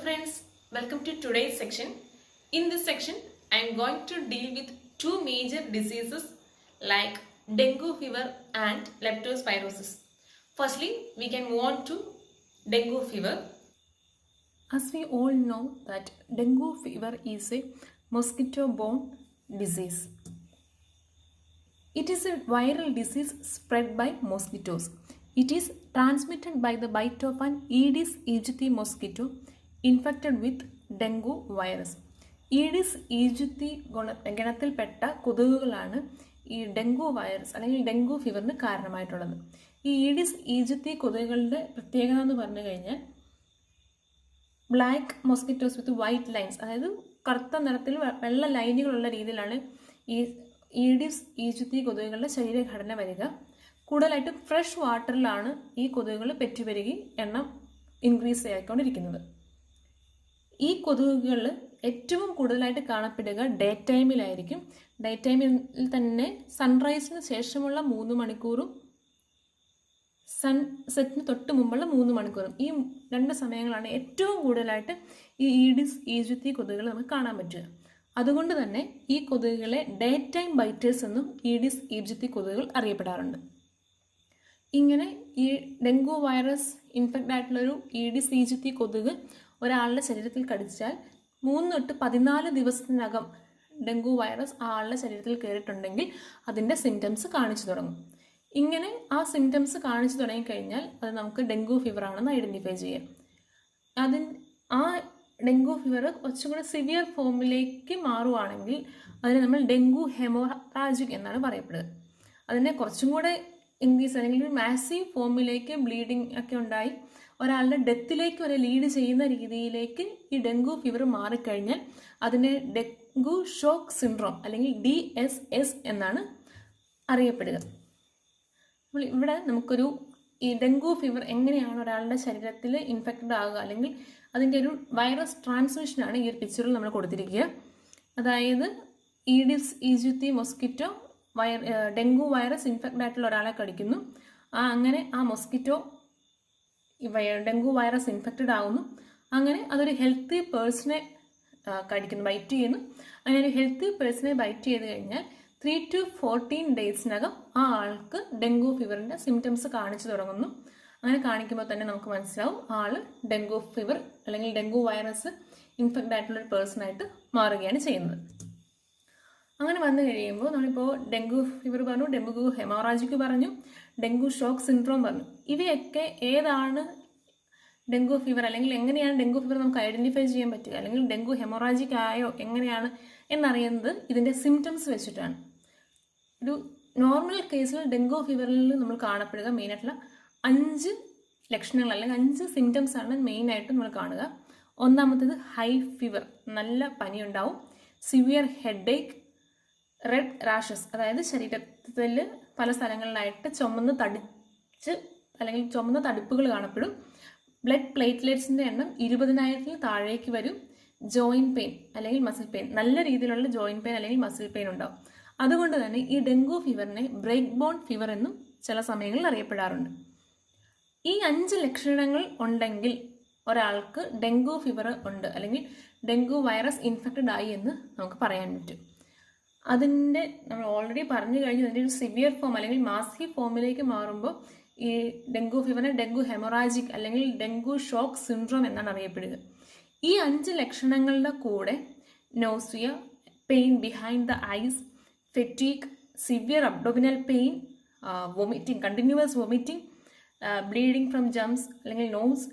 friends, welcome to today's section. In this section, I am going to deal with two major diseases like dengue fever and leptospirosis. Firstly, we can move on to dengue fever. As we all know that dengue fever is a mosquito-borne disease. It is a viral disease spread by mosquitoes. It is transmitted by the bite of an Aedes aegypti mosquito infected with dengue virus. Aedes aegypti ഗണത്തിൽപ്പെട്ട കൊതുകുകളാണ് ഈ dengue virus അല്ലെങ്കിൽ dengue ഫീവറിന് കാരണമായിട്ടുള്ളത്. ഈ Aedes aegypti കൊതുകുകളുടെ പ്രത്യേകത എന്ന് പറഞ്ഞു കഴിഞ്ഞാൽ black mosquitoes with white lines, അതായത് കറുത്ത നിറത്തിൽ വെള്ള ലൈനുകളുള്ള രീതിയിലാണ് ഈ ഈഡിസ് ഈജിപ്തി കൊതുകുകളുടെ ശരീരഘടന വരിക. കൂടുതലായിട്ട് ഫ്രഷ് വാട്ടറിലാണ് ഈ കൊതുകുകൾ പെറ്റുപെരുകി എണ്ണം ഇൻക്രീസ് ആയിക്കൊണ്ടിരിക്കുന്നത്. ഈ കൊതുകുകൾ ഏറ്റവും കൂടുതലായിട്ട് കാണപ്പെടുക ഡേ ടൈമിലായിരിക്കും. ഡേ ടൈമിൽ തന്നെ സൺറൈസിന് ശേഷമുള്ള 3 മണിക്കൂറും സൺസെറ്റിന് തൊട്ട് മുമ്പുള്ള 3 മണിക്കൂറും, ഈ 2 സമയങ്ങളാണ് ഏറ്റവും കൂടുതലായിട്ട് ഈ ഈഡിസ് ഈജിപ്തി കൊതുകുകൾ നമുക്ക് കാണാൻ പറ്റുക. അതുകൊണ്ട് തന്നെ ഈ കൊതുകുകളെ ഡേ ടൈം ബൈറ്റേഴ്സ് എന്നും ഈഡിസ് ഈജിപ്തി കൊതുകുകൾ അറിയപ്പെടാറുണ്ട്. ഇങ്ങനെ ഈ ഡെങ്കു വൈറസ് ഇൻഫെക്റ്റ് ആയിട്ടുള്ളൊരു ഈഡിസ് ഈജിപ്തി കൊതുക് ഒരാളുടെ ശരീരത്തിൽ കടിച്ചാൽ 3 തൊട്ട് 14 ദിവസത്തിനകം ഡെങ്കു വൈറസ് ആ ആളുടെ ശരീരത്തിൽ കയറിയിട്ടുണ്ടെങ്കിൽ അതിൻ്റെ സിംറ്റംസ് കാണിച്ചു തുടങ്ങും. ഇങ്ങനെ ആ സിംറ്റംസ് കാണിച്ചു തുടങ്ങിക്കഴിഞ്ഞാൽ അത് നമുക്ക് ഡെങ്കു ഫീവർ ആണെന്ന് ഐഡൻറ്റിഫൈ ചെയ്യാം. ആ ഡെങ്കു ഫീവർ കുറച്ചുകൂടെ സിവിയർ ഫോമിലേക്ക് മാറുവാണെങ്കിൽ അതിനെ നമ്മൾ ഡെങ്കു ഹെമോറാജിക് എന്നാണ് പറയപ്പെടുക. അതിനെ കുറച്ചും കൂടെ ഇൻക്രീസ് അല്ലെങ്കിൽ ഒരു മാസീവ് ഫോമിലേക്ക് ബ്ലീഡിങ് ഒക്കെ ഉണ്ടായി ഒരാളുടെ ഡെത്തിലേക്ക് വരെ ലീഡ് ചെയ്യുന്ന രീതിയിലേക്ക് ഈ ഡെങ്കു ഫീവർ മാറിക്കഴിഞ്ഞാൽ അതിനെ ഡെങ്കു ഷോക്ക് സിൻഡ്രോം അല്ലെങ്കിൽ DSS എന്നാണ് അറിയപ്പെടുക. ഇവിടെ നമുക്കൊരു ഈ ഡെങ്കു ഫീവർ എങ്ങനെയാണ് ഒരാളുടെ ശരീരത്തിൽ ഇൻഫെക്റ്റഡ് ആകുക അല്ലെങ്കിൽ അതിൻ്റെ ഒരു വൈറസ് ട്രാൻസ്മിഷനാണ് ഈ ഒരു പിക്ചറിൽ നമ്മൾ കൊടുത്തിരിക്കുക. അതായത് Aedes ഈജിപ്തി mosquito dengue virus infected ആയിട്ടുള്ള ഒരാളെ കടിക്കുന്നു. അങ്ങനെ ആ മൊസ്കിറ്റോ ഡെങ്കു വൈറസ് ഇൻഫെക്റ്റഡ് ആകുന്നു. അങ്ങനെ അതൊരു ഹെൽത്തി പേഴ്സണെ കടിക്കുന്നു, ബൈറ്റ് ചെയ്യുന്നു. അങ്ങനെ ഒരു ഹെൽത്തി പേഴ്സണെ ബൈറ്റ് ചെയ്ത് കഴിഞ്ഞാൽ 3 to 14 ഡേയ്സിനകം ആ ആൾക്ക് ഡെങ്കു ഫീവറിൻ്റെ സിംറ്റംസ് കാണിച്ചു തുടങ്ങുന്നു. അങ്ങനെ കാണിക്കുമ്പോൾ തന്നെ നമുക്ക് മനസ്സിലാവും ആൾ ഡെങ്കു ഫീവർ അല്ലെങ്കിൽ ഡെങ്കു വൈറസ് ഇൻഫെക്റ്റഡ് ആയിട്ടുള്ളൊരു പേഴ്സണായിട്ട് മാറുകയാണ് ചെയ്യുന്നത്. അങ്ങനെ വന്നു കഴിയുമ്പോൾ നമ്മളിപ്പോൾ ഡെങ്കു ഫീവർ പറഞ്ഞു, ഡെങ്കു ഹെമോറാജിക് പറഞ്ഞു, ഡെങ്കു ഷോക്ക് സിൻഡ്രോം പറഞ്ഞു. ഇവയൊക്കെ ഏതാണ് ഡെങ്കു ഫീവർ അല്ലെങ്കിൽ എങ്ങനെയാണ് ഡെങ്കു ഫീവർ നമുക്ക് ഐഡൻറ്റിഫൈ ചെയ്യാൻ പറ്റുക അല്ലെങ്കിൽ ഡെങ്കു ഹെമോറാജിക് ആയോ എങ്ങനെയാണ് എന്നറിയുന്നത് ഇതിൻ്റെ സിംറ്റംസ് വെച്ചിട്ടാണ്. ഒരു നോർമൽ കേസിൽ ഡെങ്കു ഫീവറിൽ നമ്മൾ കാണപ്പെടുക മെയിനായിട്ടുള്ള 5 ലക്ഷണങ്ങൾ അല്ലെങ്കിൽ 5 സിംറ്റംസ് ആണ് മെയിനായിട്ട് നമ്മൾ കാണുക. ഒന്നാമത്തേത് ഹൈ ഫീവർ, നല്ല പനി ഉണ്ടാവും. സിവിയർ ഹെഡേക്ക്, റെഡ് റാഷസ്, അതായത് ശരീരത്തിൽ പല സ്ഥലങ്ങളിലായിട്ട് ചുമന്ന് തടിച്ച് അല്ലെങ്കിൽ ചുമന്ന തടിപ്പുകൾ കാണപ്പെടും. ബ്ലഡ് പ്ലേറ്റ്ലെറ്റ്സിൻ്റെ എണ്ണം 20,000-ൽ താഴേക്ക് വരും. ജോയിൻറ്റ് പെയിൻ അല്ലെങ്കിൽ മസിൽ പെയിൻ, നല്ല രീതിയിലുള്ള ജോയിൻറ്റ് പെയിൻ അല്ലെങ്കിൽ മസിൽ പെയിൻ ഉണ്ടാവും. അതുകൊണ്ട് തന്നെ ഈ ഡെങ്കു ഫീവറിനെ ബ്രേക്ക് ബോൺ ഫീവർ എന്നും ചില സമയങ്ങളിൽ അറിയപ്പെടാറുണ്ട്. ഈ 5 ലക്ഷണങ്ങൾ ഉണ്ടെങ്കിൽ ഒരാൾക്ക് ഡെങ്കു ഫീവർ ഉണ്ട് അല്ലെങ്കിൽ ഡെങ്കു വൈറസ് ഇൻഫെക്റ്റഡ് ആയി എന്ന് നമുക്ക് പറയാൻ പറ്റും. അതിൻ്റെ നമ്മൾ ഓൾറെഡി പറഞ്ഞു കഴിഞ്ഞു, അതിൻ്റെ ഒരു സിവിയർ ഫോം അല്ലെങ്കിൽ മാസീവ് ഫോമിലേക്ക് മാറുമ്പോൾ ഈ ഡെങ്കു ഫീവറിനെ ഡെങ്കു ഹെമോറാജിക് അല്ലെങ്കിൽ ഡെങ്കു ഷോക്ക് സിൻഡ്രോം എന്നാണ് അറിയപ്പെടുക. ഈ 5 ലക്ഷണങ്ങളുടെ കൂടെ nausea, pain behind the eyes, fatigue, severe abdominal pain, vomiting, continuous vomiting, bleeding from gums അല്ലെങ്കിൽ nose,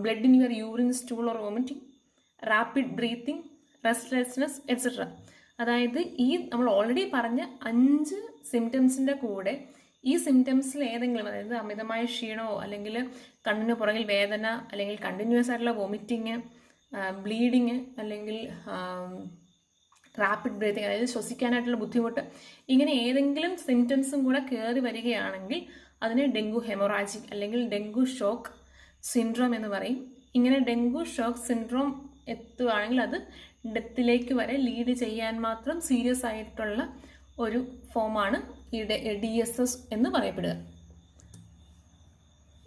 blood in your urine, stool or vomiting, rapid breathing, restlessness etcetera. അതായത് ഈ നമ്മൾ already പറഞ്ഞ 5 സിംറ്റംസിൻ്റെ കൂടെ ഈ സിംറ്റംസിൽ ഏതെങ്കിലും, അതായത് അമിതമായ ക്ഷീണമോ അല്ലെങ്കിൽ കണ്ണിന് പുറകിൽ വേദന അല്ലെങ്കിൽ കണ്ടിന്യൂസ് ആയിട്ടുള്ള വൊമിറ്റിങ്, ബ്ലീഡിങ് അല്ലെങ്കിൽ റാപ്പിഡ് ബ്രീത്തിങ്, അതായത് ശ്വസിക്കാനായിട്ടുള്ള ബുദ്ധിമുട്ട്, ഇങ്ങനെ ഏതെങ്കിലും സിംറ്റംസും കൂടെ കയറി വരികയാണെങ്കിൽ അതിനെ ഡെങ്കു ഹെമോറാജിക് അല്ലെങ്കിൽ ഡെങ്കു ഷോക്ക് സിൻഡ്രോം എന്ന് പറയും. ഇങ്ങനെ ഡെങ്കു ഷോക്ക് സിൻഡ്രോം എത്തുകയാണെങ്കിൽ അത് ഡെത്തിലേക്ക് വരെ ലീഡ് ചെയ്യാൻ മാത്രം സീരിയസ് ആയിട്ടുള്ള ഒരു ഫോമാണ് ഈ DSS എന്ന് പറയപ്പെടുക.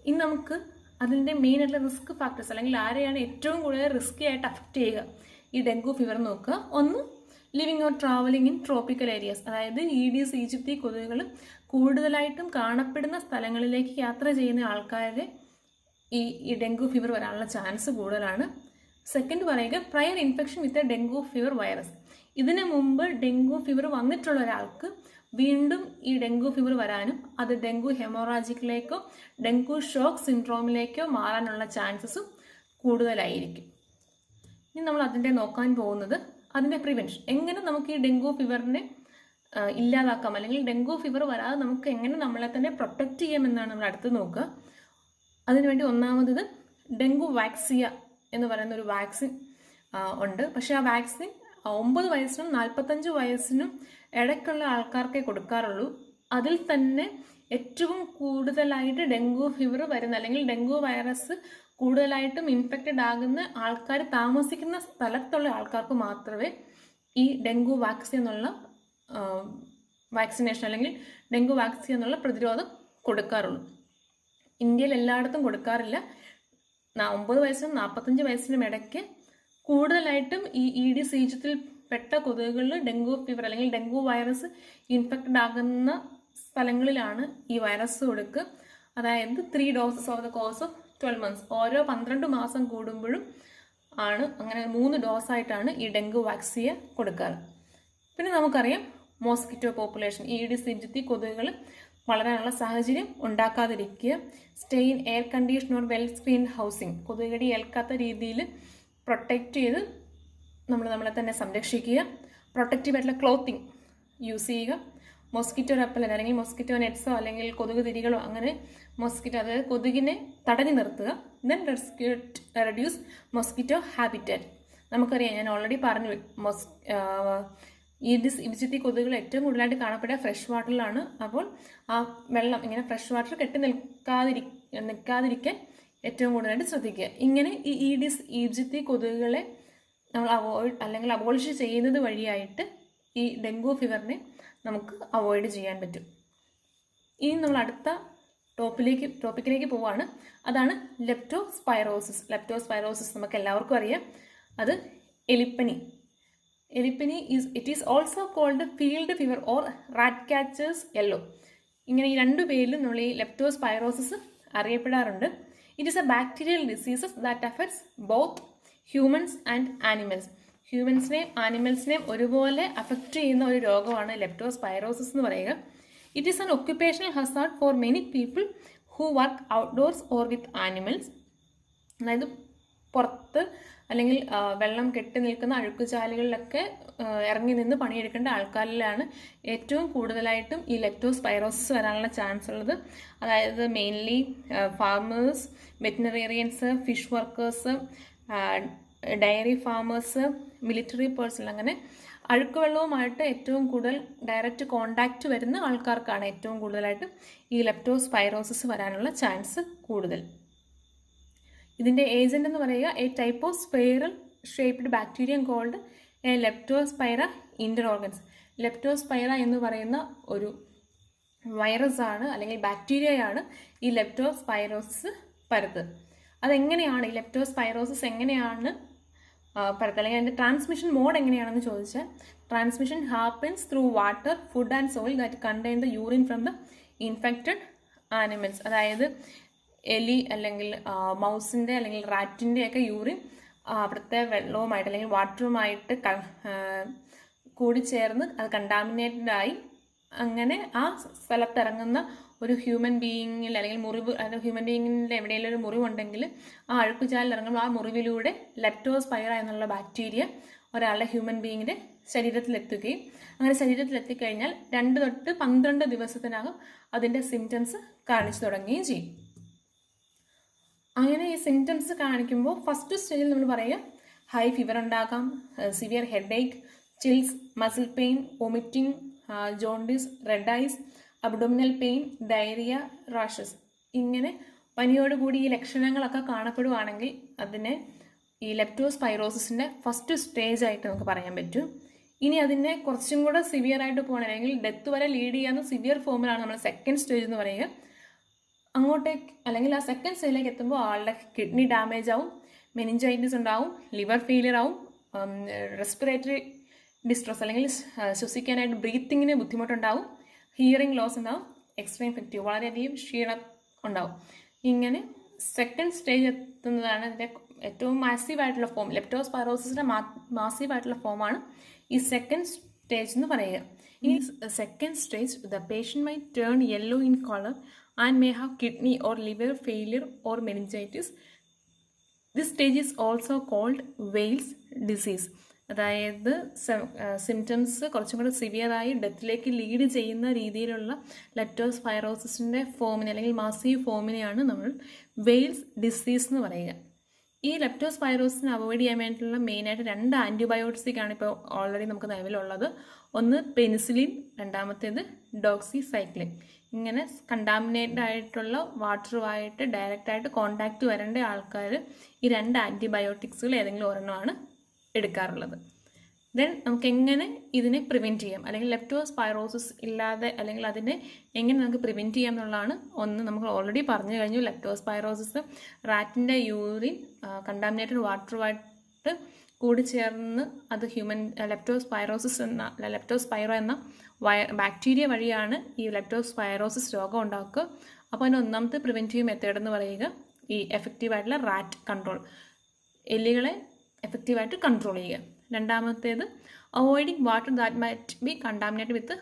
ഇനി നമുക്ക് അതിൻ്റെ മെയിൻ ആയിട്ടുള്ള റിസ്ക് ഫാക്ടേഴ്സ് അല്ലെങ്കിൽ ആരെയാണ് ഏറ്റവും കൂടുതൽ റിസ്കി ആയിട്ട് അഫക്റ്റ് ചെയ്യുക ഈ ഡെങ്കു ഫീവർ നോക്കുക. ഒന്ന്, living or travelling in tropical areas, അതായത് ഈഡീസ് ഈജിപ്തി കൊതുകുകൾ കൂടുതലായിട്ടും കാണപ്പെടുന്ന സ്ഥലങ്ങളിലേക്ക് യാത്ര ചെയ്യുന്ന ആൾക്കാരെ ഈ ഡെങ്കു ഫീവർ വരാനുള്ള ചാൻസ് കൂടുതലാണ്. സെക്കൻഡ് പറയുക, prior infection with a dengue fever virus. ഇതിനു മുമ്പ് ഡെങ്കു ഫീവർ വന്നിട്ടുള്ള ഒരാൾക്ക് വീണ്ടും ഈ ഡെങ്കു ഫീവർ വരാനും അത് ഡെങ്കു ഹെമോറാജിക്കിലേക്കോ ഡെങ്കു ഷോക്ക് സിൻഡ്രോമിലേക്കോ മാറാനുള്ള ചാൻസസും കൂടുതലായിരിക്കും. ഇനി നമ്മൾ അതിൻ്റെ നോക്കാൻ പോകുന്നത് അതിൻ്റെ പ്രിവെൻഷൻ, എങ്ങനെ നമുക്ക് ഈ ഡെങ്കു ഫീവറിനെ ഇല്ലാതാക്കാം, അല്ലെങ്കിൽ ഡെങ്കു ഫീവർ വരാതെ നമുക്ക് എങ്ങനെ നമ്മളെ തന്നെ പ്രൊട്ടക്റ്റ് ചെയ്യാമെന്നാണ് നമ്മൾ അടുത്ത് നോക്കുക. അതിനുവേണ്ടി ഒന്നാമത് ഡെങ്കു വാക്സിയ എന്ന് പറയുന്ന ഒരു വാക്സിൻ ഉണ്ട്. പക്ഷേ ആ വാക്സിൻ 9 വയസ്സിനും 45 വയസ്സിനും ഇടയ്ക്കുള്ള ആൾക്കാർക്കേ കൊടുക്കാറുള്ളൂ. അതിൽ തന്നെ ഏറ്റവും കൂടുതലായിട്ട് ഡെങ്കു ഫീവർ വരുന്ന അല്ലെങ്കിൽ ഡെങ്കു വൈറസ് കൂടുതലായിട്ടും ഇൻഫെക്റ്റഡ് ആകുന്ന ആൾക്കാർ താമസിക്കുന്ന സ്ഥലത്തുള്ള ആൾക്കാർക്ക് മാത്രമേ ഈ ഡെങ്കു വാക്സിൻ എന്നുള്ള വാക്സിനേഷൻ അല്ലെങ്കിൽ ഡെങ്കു വാക്സിൻ എന്നുള്ള പ്രതിരോധം കൊടുക്കാറുള്ളൂ. ഇന്ത്യയിൽ എല്ലായിടത്തും കൊടുക്കാറില്ല. 9 വയസ്സിനും 45 വയസ്സിനും ഇടയ്ക്ക് കൂടുതലായിട്ടും ഈ ഈഡിസ് ഈജിപ്തിൽ പെട്ട കൊതുകുകളിൽ ഡെങ്കു ഫീവർ അല്ലെങ്കിൽ ഡെങ്കു വൈറസ് ഇൻഫെക്റ്റഡ് ആകുന്ന സ്ഥലങ്ങളിലാണ് ഈ വൈറസ് കൊടുക്കുക. അതായത് 3 doses of the course of 12 months, ഓരോ 12 മാസം കൂടുമ്പോഴും ആണ്, അങ്ങനെ 3 ഡോസായിട്ടാണ് ഈ ഡെങ്കു വാക്സിയ കൊടുക്കാറ്. പിന്നെ നമുക്കറിയാം മോസ്കിറ്റോ പോപ്പുലേഷൻ, ഈഡിസ് ഈജിപ്തി കൊതുകുകൾ വളരാനുള്ള സാഹചര്യം ഉണ്ടാക്കാതിരിക്കുക. Stay in air condition or well screened housing, കൊതുകടി ഏൽക്കാത്ത രീതിയിൽ പ്രൊട്ടക്റ്റ് ചെയ്ത് നമ്മളെ തന്നെ സംരക്ഷിക്കുക. പ്രൊട്ടക്റ്റീവ് ആയിട്ടുള്ള ക്ലോത്തിങ് യൂസ് ചെയ്യുക. മോസ്കിറ്റോ റെപ്പലൻ അല്ലെങ്കിൽ മോസ്കിറ്റോ നെറ്റ്സോ അല്ലെങ്കിൽ കൊതുക് തിരികളോ അങ്ങനെ മോസ്കിറ്റോ, അതായത് കൊതുകിനെ തടഞ്ഞു നിർത്തുക. Then reduce mosquito habitat. നമുക്കറിയാം, ഞാൻ ഓൾറെഡി പറഞ്ഞു, ഈഡിസ് ഈജിപ്തി കൊതുകുകൾ ഏറ്റവും കൂടുതലായിട്ട് കാണപ്പെടുക ഫ്രഷ് വാട്ടറിലാണ്. അപ്പോൾ ആ വെള്ളം ഇങ്ങനെ ഫ്രഷ് വാട്ടർ കെട്ടി നിൽക്കാതിരിക്കാൻ ഏറ്റവും കൂടുതലായിട്ട് ശ്രദ്ധിക്കുക. ഇങ്ങനെ ഈ ഈഡിസ് ഈജിപ്തി കൊതുകുകളെ നമ്മൾ അബോളിഷ് ചെയ്യുന്നത് വഴിയായിട്ട് ഈ ഡെങ്കു ഫീവറിനെ നമുക്ക് അവോയ്ഡ് ചെയ്യാൻ പറ്റും. ഇനി നമ്മൾ അടുത്ത ടോപ്പിക്കിലേക്ക് പോവുകയാണ്. അതാണ് ലെപ്റ്റോസ്പൈറോസിസ്. ലെപ്റ്റോസ്പൈറോസിസ് നമുക്ക് എല്ലാവർക്കും അറിയാം. അത് എലിപ്പനി. എലിപ്പനി it is also called field fever or rat catchers yellow. ഇങ്ങനെ ഈ 2 പേരിലും നമ്മൾ ഈ ലെപ്റ്റോസ്പൈറോസിസ് അറിയപ്പെടാറുണ്ട്. It is a bacterial diseases that affects both humans and animals. ഹ്യൂമൻസിനെയും ആനിമൽസിനെയും ഒരുപോലെ അഫക്റ്റ് ചെയ്യുന്ന ഒരു രോഗമാണ് ലെപ്റ്റോസ്പൈറോസിസ് എന്ന് പറയുക. It is an occupational hazard for many people who work outdoors or with animals. അതായത് പുറത്ത് അല്ലെങ്കിൽ വെള്ളം കെട്ടി നിൽക്കുന്ന അഴുക്കുചാലുകളിലൊക്കെ ഇറങ്ങി നിന്ന് പണിയെടുക്കേണ്ട ആൾക്കാരിലാണ് ഏറ്റവും കൂടുതലായിട്ടും ഈ ലെപ്റ്റോസ്പൈറോസിസ് വരാനുള്ള ചാൻസ് ഉള്ളത്. അതായത് mainly farmers, veterinarians, fish workers, dairy farmers, military personnel, അങ്ങനെ അഴുക്കുവെള്ളവുമായിട്ട് ഏറ്റവും കൂടുതൽ ഡയറക്റ്റ് കോണ്ടാക്റ്റ് വരുന്ന ആൾക്കാർക്കാണ് ഏറ്റവും കൂടുതലായിട്ട് ഈ ലെപ്റ്റോസ്പൈറോസിസ് വരാനുള്ള ചാൻസ് കൂടുതൽ. ഇതിൻ്റെ ഏജന്റ് എന്ന് പറയുക a type of spiral shaped bacterium called a leptospira interrogans. Leptospira എന്ന് പറയുന്ന ഒരു വൈറസ് ആണ് അല്ലെങ്കിൽ ബാക്ടീരിയയാണ് ഈ ലെപ്റ്റോസ്പൈറോസിസ് പരത്തുന്നത്. അതെങ്ങനെയാണ് ഈ ലെപ്റ്റോസ്പൈറോസിസ് എങ്ങനെയാണ് പരത്തുക, അല്ലെങ്കിൽ അതിൻ്റെ ട്രാൻസ്മിഷൻ മോഡ് എങ്ങനെയാണെന്ന് ചോദിച്ചാൽ, transmission happens through water, food and soil that contain the urine from the infected animals. അതായത് എലി അല്ലെങ്കിൽ മൗസിൻ്റെ അല്ലെങ്കിൽ റാറ്റിൻ്റെ ഒക്കെ യൂറിൻ അവിടുത്തെ വെള്ളവുമായിട്ട് അല്ലെങ്കിൽ വാട്ടറുമായിട്ട് കൂടിച്ചേർന്ന് അത് കണ്ടാമിനേറ്റഡ് ആയി അങ്ങനെ ആ സ്ഥലത്തിറങ്ങുന്ന ഒരു ഹ്യൂമൻ ബീയിങ്ങിൽ അല്ലെങ്കിൽ മുറിവ്, അതായത് ഹ്യൂമൻ ബീയിങ്ങിൻ്റെ എവിടെയെങ്കിലും ഒരു മുറിവുണ്ടെങ്കിൽ ആ അഴുക്കുചാലിൽ ഇറങ്ങുമ്പോൾ ആ മുറിവിലൂടെ ലെപ്റ്റോസ്പൈറ എന്നുള്ള ബാക്ടീരിയ ഒരാളുടെ ഹ്യൂമൻ ബീയിങ്ങിൻ്റെ ശരീരത്തിലെത്തുകയും അങ്ങനെ ശരീരത്തിലെത്തിക്കഴിഞ്ഞാൽ 2 തൊട്ട് 12 ദിവസത്തിനകം അതിൻ്റെ സിംറ്റംസ് കാണിച്ചു തുടങ്ങുകയും ചെയ്യും. അങ്ങനെ ഈ സിംറ്റംസ് കാണിക്കുമ്പോൾ ഫസ്റ്റ് സ്റ്റേജിൽ നമ്മൾ പറയുക ഹൈ ഫീവർ ഉണ്ടാകാം, severe headache, chills, muscle pain, vomiting, jaundice, red eyes, abdominal pain, diarrhoea, rashes. ഇങ്ങനെ പനിയോടുകൂടി ഈ ലക്ഷണങ്ങളൊക്കെ കാണപ്പെടുവാണെങ്കിൽ അതിനെ ഈ ലെപ്റ്റോസ്പൈറോസിസിൻ്റെ ഫസ്റ്റ് സ്റ്റേജ് ആയിട്ട് നമുക്ക് പറയാൻ പറ്റും. ഇനി അതിനെ കുറച്ചും കൂടെ സിവിയർ ആയിട്ട് പോകണമെങ്കിൽ ഡെത്ത് വരെ ലീഡ് ചെയ്യാവുന്ന സിവിയർ ഫോമിലാണ് നമ്മൾ സെക്കൻഡ് സ്റ്റേജ് എന്ന് പറയുക. അങ്ങോട്ടേക്ക് അല്ലെങ്കിൽ ആ സെക്കൻഡ് സ്റ്റേജിലേക്ക് എത്തുമ്പോൾ ആളുടെ കിഡ്നി ഡാമേജ് ആവും, മെനിഞ്ചൈറ്റിസ് ഉണ്ടാവും, ലിവർ ഫെയിലിയർ ആവും, റെസ്പിറേറ്ററി ഡിസ്ട്രസ് അല്ലെങ്കിൽ ശ്വസിക്കാനായിട്ട് ബ്രീത്തിങ്ങിന് ബുദ്ധിമുട്ടുണ്ടാവും, ഹിയറിംഗ് ലോസ് ഉണ്ടാവും, എക്സ്ട്രീം ഫെറ്റീവ് വളരെയധികം ക്ഷീണം ഉണ്ടാവും. ഇങ്ങനെ സെക്കൻഡ് സ്റ്റേജ് എത്തുന്നതാണ് ഇതിൻ്റെ ഏറ്റവും മാസീവായിട്ടുള്ള ഫോം. ലെപ്റ്റോസ്പൈറോസിസിൻ്റെ മാസീവായിട്ടുള്ള ഫോമാണ് ഈ സെക്കൻഡ് സ്റ്റേജ് എന്ന് പറയുക. ഈ second stage the patient may turn yellow in colour and may have kidney or liver failure or meningitis. This stage is also called Weil's disease. അതായത് സിംറ്റംസ് കുറച്ചും കൂടെ സിവിയറായി ഡെത്തിലേക്ക് ലീഡ് ചെയ്യുന്ന രീതിയിലുള്ള ലെപ്റ്റോസ്പൈറോസിസിൻ്റെ ഫോമിനെ അല്ലെങ്കിൽ മാസീവ് ഫോമിനെയാണ് നമ്മൾ വെയിൽസ് ഡിസീസ് എന്ന് പറയുക. ഈ ലെപ്റ്റോസ്പൈറോസിനെ അവോയ്ഡ് ചെയ്യാൻ വേണ്ടിയിട്ടുള്ള മെയിനായിട്ട് 2 ആൻറ്റിബയോട്ടിക്സാണ് ഇപ്പോൾ ഓൾറെഡി നമുക്ക് നിലവിലുള്ളത്. ഒന്ന് പെനിസിലിൻ, രണ്ടാമത്തേത് ഡോക്സിസൈക്ലിൻ. ഇങ്ങനെ കണ്ടാമിനേറ്റഡ് ആയിട്ടുള്ള വാട്ടറുമായിട്ട് ഡയറക്റ്റായിട്ട് കോണ്ടാക്റ്റ് വരേണ്ട ആൾക്കാർ ഈ 2 ആൻറ്റിബയോട്ടിക്സുകൾ ഏതെങ്കിലും ഒരെണ്ണമാണ് എടുക്കാറുള്ളത്. ദെൻ നമുക്ക് എങ്ങനെ ഇതിനെ പ്രിവെൻറ്റ് ചെയ്യാം, അല്ലെങ്കിൽ ലെപ്റ്റോസ്പൈറോസിസ് ഇല്ലാതെ അല്ലെങ്കിൽ അതിനെ എങ്ങനെ നമുക്ക് പ്രിവെൻറ്റ് ചെയ്യാം എന്നുള്ളതാണ്. ഒന്ന് നമുക്ക് ഓൾറെഡി പറഞ്ഞു കഴിഞ്ഞു. ലെപ്റ്റോസ്പൈറോസിസ് റാറ്റിൻ്റെ യൂറിൻ കണ്ടാമിനേറ്റഡ് വാട്ടറുമായിട്ട് കൂടിച്ചേർന്ന് അത് ഹ്യൂമൻ ലെപ്റ്റോസ്പൈറോ എന്ന ബാക്ടീരിയ വഴിയാണ് ഈ ലെപ്റ്റോസ്പൈറോസിസ് രോഗം ഉണ്ടാക്കുക. അപ്പോൾ അതിന് ഒന്നാമത്തെ പ്രിവെൻറ്റീവ് മെത്തേഡ് എന്ന് പറയുക ഈ എഫക്റ്റീവായിട്ടുള്ള റാറ്റ് കൺട്രോൾ, എലികളെ എഫക്റ്റീവായിട്ട് കൺട്രോൾ ചെയ്യുക. രണ്ടാമത്തേത് avoiding water that might be contaminated with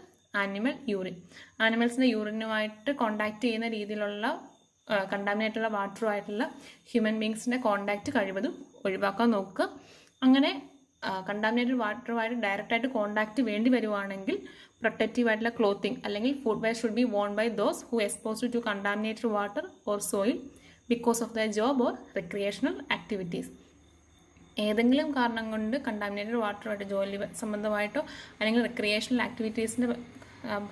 animal urine. ആനിമൽസിൻ്റെ യൂറിനുമായിട്ട് കോണ്ടാക്ട് ചെയ്യുന്ന രീതിയിലുള്ള കണ്ടാമിനേറ്റുള്ള വാട്ടറുമായിട്ടുള്ള ഹ്യൂമൻ ബീങ്സിൻ്റെ കോണ്ടാക്റ്റ് കഴിവതും ഒഴിവാക്കാൻ നോക്കുക. അങ്ങനെ കണ്ടാമിനേറ്റഡ് വാട്ടറുമായിട്ട് ഡയറക്റ്റായിട്ട് കോണ്ടാക്റ്റ് വേണ്ടി വരുവാണെങ്കിൽ പ്രൊട്ടക്റ്റീവായിട്ടുള്ള ക്ലോത്തിങ് അല്ലെങ്കിൽ footwear should be worn by those who exposed to contaminated water or soil because of the job or recreational activities. ഏതെങ്കിലും കാരണം കൊണ്ട് കണ്ടാമിനേറ്റഡ് വാട്ടറുമായിട്ട് ജോലി സംബന്ധമായിട്ടോ അല്ലെങ്കിൽ റിക്രിയേഷണൽ ആക്ടിവിറ്റീസിൻ്റെ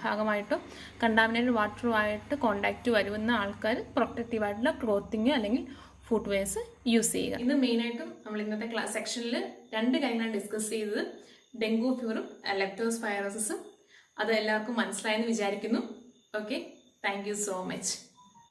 ഭാഗമായിട്ടോ കണ്ടാമിനേറ്റഡ് വാട്ടറുമായിട്ട് കോണ്ടാക്റ്റ് വരുന്ന ആൾക്കാർ പ്രൊട്ടക്റ്റീവായിട്ടുള്ള ക്ലോത്തിങ് അല്ലെങ്കിൽ ഫുട്വെയർസ് യൂസ് ചെയ്യുക. ഇത് മെയിനായിട്ടും നമ്മൾ ഇന്നത്തെ സെക്ഷനിൽ 2 കാര്യങ്ങളാണ് ഡിസ്കസ് ചെയ്തത്. ഡെങ്കു ഫീവറും ലെപ്റ്റോസ്പൈറോസിസും. അത് എല്ലാവർക്കും മനസ്സിലായെന്ന് വിചാരിക്കുന്നു. Okay, thank you so much.